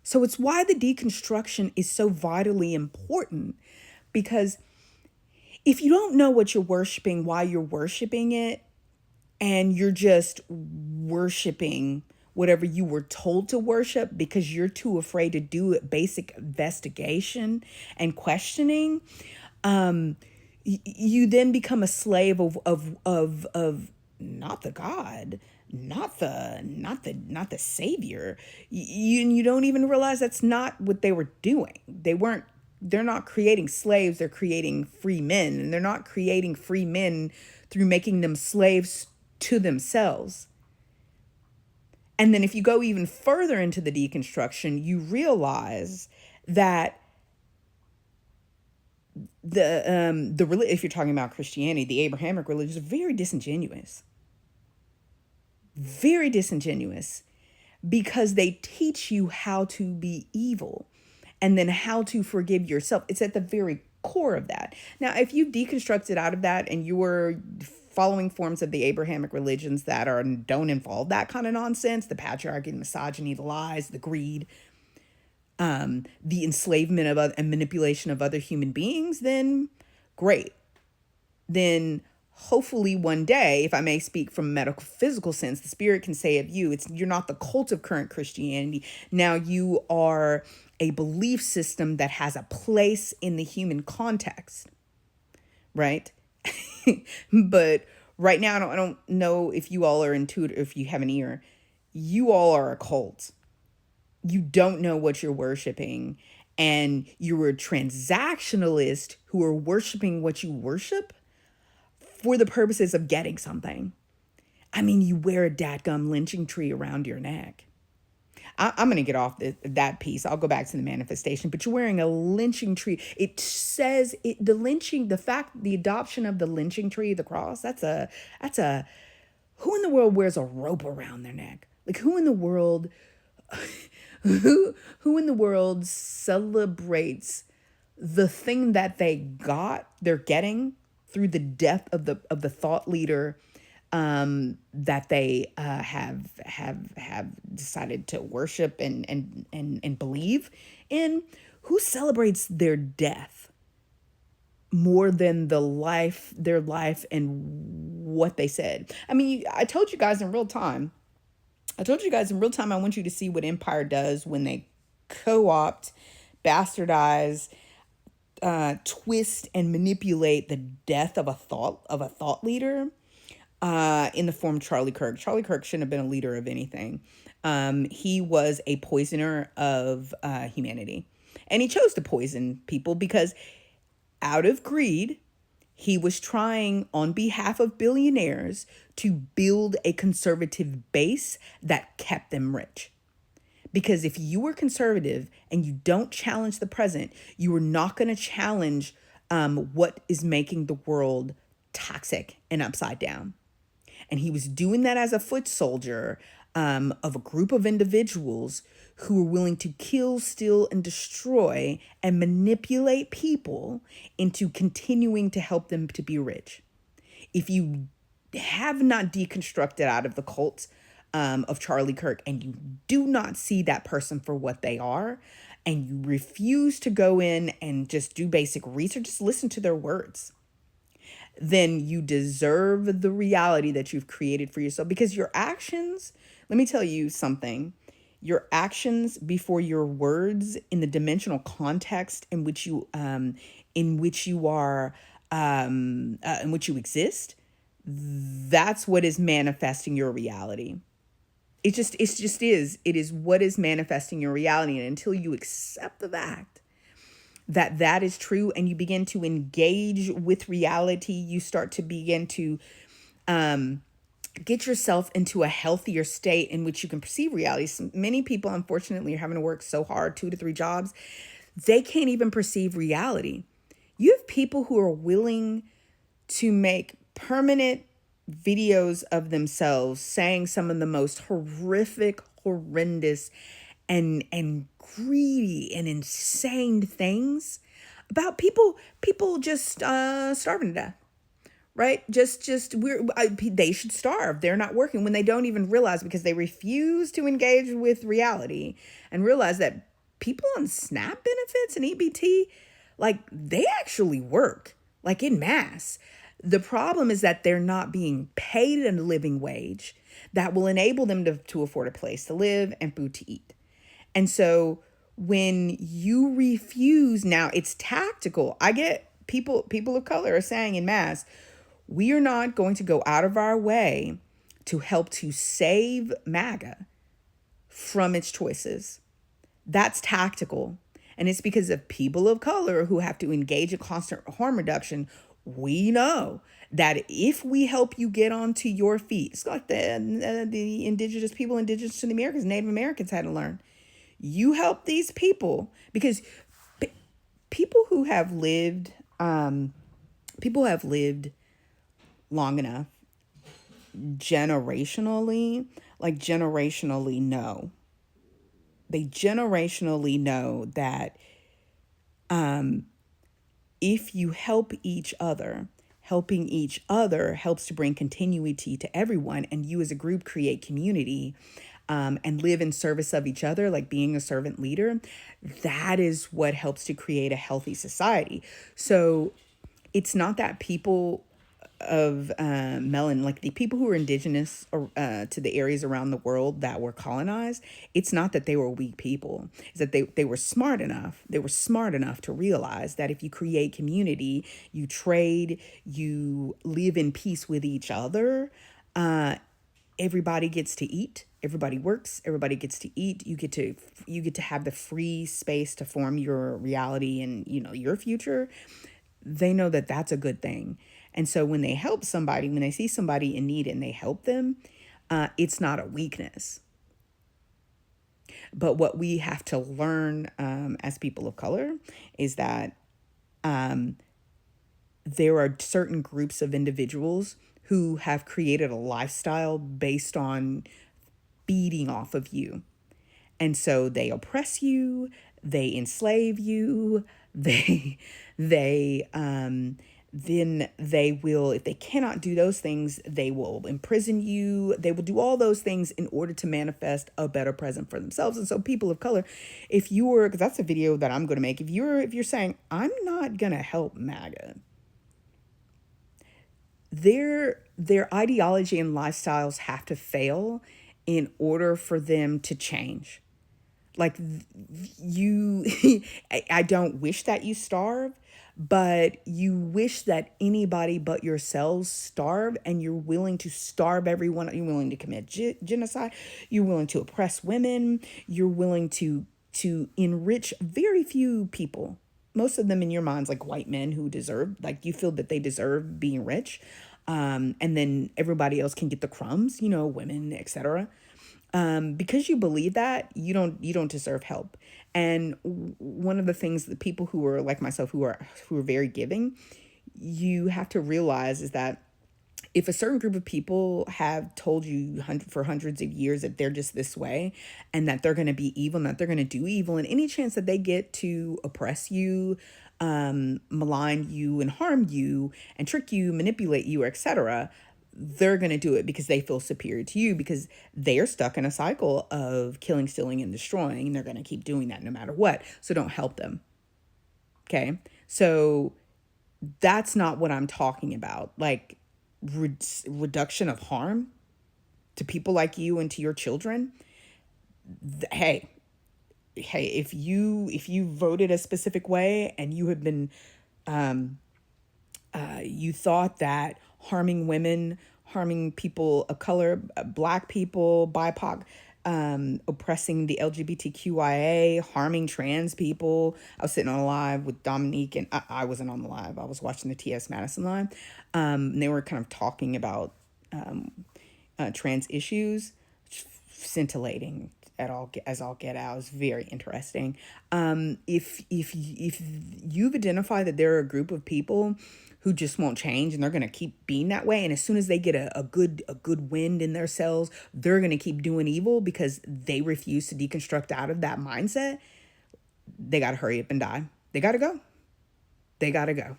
So it's why the deconstruction is so vitally important, because if you don't know what you're worshiping, why you're worshiping it, and you're just worshiping whatever you were told to worship because you're too afraid to do basic investigation and questioning, you then become a slave of not the God, not the Savior. You don't even realize that's not what they were doing. They're not creating slaves, they're creating free men. And they're not creating free men through making them slaves to themselves. And then if you go even further into the deconstruction, you realize that if you're talking about Christianity, the Abrahamic religion is very disingenuous, because they teach you how to be evil and then how to forgive yourself. It's at the very core of that. Now, if you deconstructed out of that and you were following forms of the Abrahamic religions that don't involve that kind of nonsense, the patriarchy, the misogyny, the lies, the greed, the enslavement of and manipulation of other human beings, then great. Then hopefully one day, if I may speak from a medical physical sense, the spirit can say of you, you're not the cult of current Christianity. Now you are a belief system that has a place in the human context, right? But right now, I don't know if you all are intuitive, if you have an ear. You all are a cult. You don't know what you're worshiping, and you're a transactionalist who are worshiping what you worship for the purposes of getting something. I mean, you wear a dadgum lynching tree around your neck. I'm going to get off that piece. I'll go back to the manifestation, but you're wearing a lynching tree. It says the adoption of the lynching tree, the cross, that's a, who in the world wears a rope around their neck? Like who in the world, who in the world celebrates the thing that they're getting through the death of the thought leader that they have decided to worship and believe in? Who celebrates their death more than their life and what they said? I mean, I told you guys in real time. I want you to see what empire does when they co-opt, bastardize, twist, and manipulate the death of a thought leader. In the form of Charlie Kirk. Charlie Kirk shouldn't have been a leader of anything. He was a poisoner of humanity. And he chose to poison people because out of greed, he was trying on behalf of billionaires to build a conservative base that kept them rich. Because if you were conservative and you don't challenge the present, you are not going to challenge what is making the world toxic and upside down. And he was doing that as a foot soldier of a group of individuals who were willing to kill, steal, and destroy and manipulate people into continuing to help them to be rich. If you have not deconstructed out of the cult of Charlie Kirk and you do not see that person for what they are, and you refuse to go in and just do basic research, just listen to their words, then you deserve the reality that you've created for yourself. Because your actions, let me tell you something, your actions before your words in the dimensional context in which you exist, that's what is manifesting your reality. It is what is manifesting your reality. And until you accept the fact that is true and you begin to engage with reality, you start to begin to get yourself into a healthier state in which you can perceive reality. So many people, unfortunately, are having to work so hard, 2 to 3 jobs, they can't even perceive reality. You have people who are willing to make permanent videos of themselves saying some of the most horrific, horrendous, and greedy and insane things about people just starving to death, right? They should starve. They're not working, when they don't even realize, because they refuse to engage with reality and realize that people on SNAP benefits and EBT, like they actually work, like in mass. The problem is that they're not being paid a living wage that will enable them to afford a place to live and food to eat. And so when you refuse, now it's tactical. I get people of color are saying in mass, we are not going to go out of our way to help to save MAGA from its choices. That's tactical. And it's because of people of color who have to engage in constant harm reduction. We know that if we help you get onto your feet, it's like the indigenous people, indigenous to the Americans, Native Americans had to learn. You help these people because p- people who have lived, people have lived long enough, generationally, like generationally know. They generationally know that if you help each other, helping each other helps to bring continuity to everyone, and you as a group create community and live in service of each other, like being a servant leader. That is what helps to create a healthy society. So it's not that people of melanin, like the people who were indigenous to the areas around the world that were colonized, it's not that they were weak people. It's that they were smart enough. They were smart enough to realize that if you create community, you trade, you live in peace with each other, everybody gets to eat, everybody works, everybody gets to eat, you get to have the free space to form your reality and your future. They know that that's a good thing. And so when they help somebody, when they see somebody in need and they help them, it's not a weakness. But what we have to learn as people of color is that there are certain groups of individuals who have created a lifestyle based on feeding off of you. And so they oppress you, they enslave you, they then they will, if they cannot do those things, they will imprison you. They will do all those things in order to manifest a better present for themselves. And so people of color, if you were, because that's a video that I'm going to make, if you're saying I'm not going to help MAGA, their ideology and lifestyles have to fail in order for them to change. Like you, I don't wish that you starve, but you wish that anybody but yourselves starve, and you're willing to starve everyone. You're willing to commit genocide. You're willing to oppress women. You're willing to enrich very few people. Most of them in your minds, like white men who deserve, like you feel that they deserve being rich. And then everybody else can get the crumbs, women, etc. Because you believe that, you don't deserve help. And one of the things that people who are like myself, who are very giving, you have to realize is that if a certain group of people have told you for hundreds of years that they're just this way and that they're going to be evil and that they're going to do evil, and any chance that they get to oppress you, malign you and harm you and trick you, manipulate you, etc., they're going to do it because they feel superior to you, because they're stuck in a cycle of killing, stealing, and destroying, and they're going to keep doing that no matter what. So don't help them. Okay? So that's not what I'm talking about. Like reduction of harm to people like you and to your children. Hey, if you voted a specific way and you have been you thought that harming women, harming people of color, black people, BIPOC, oppressing the LGBTQIA, harming trans people. I was sitting on a live with Dominique, and I wasn't on the live. I was watching the T.S. Madison live. And they were kind of talking about trans issues, scintillating as all get out. It's very interesting. If you've identified that there are a group of people who just won't change and they're going to keep being that way, and as soon as they get a good wind in their cells, they're going to keep doing evil because they refuse to deconstruct out of that mindset, they got to hurry up and die. They got to go.